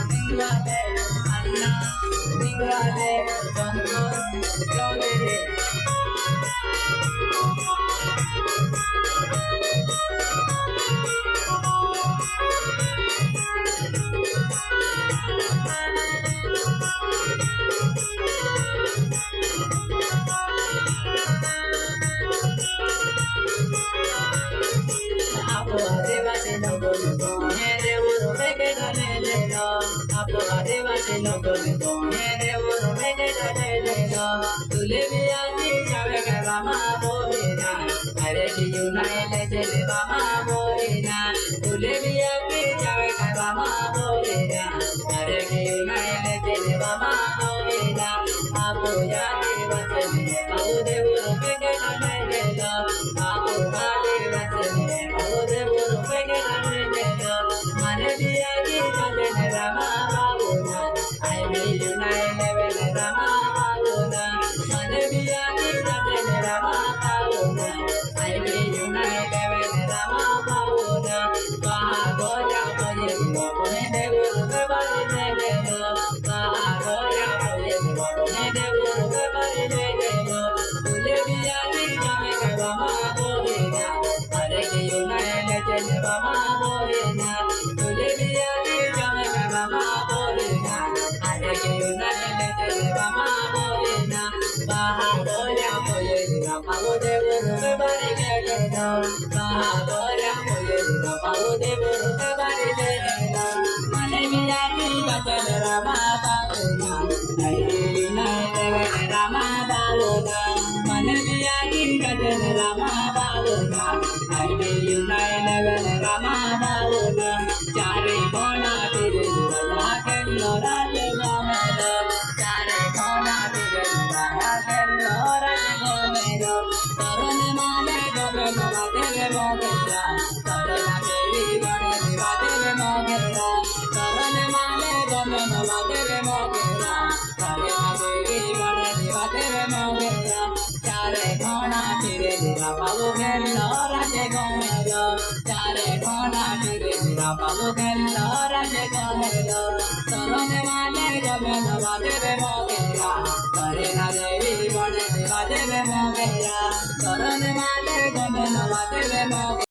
Singwale, Anna, Singwale, Jongo, Jongere. Apo adeva se no go, here uro mege dale no. Apo adeva se no go, here uro mege dale no. Tule biani chave ka mama boina, are ki unai le jele mama boina. Tule biani chave ka mama boina, are ki unai le jele mama boina. Apo ya deva se apo de uro mege dale no. Apo adeva se Palo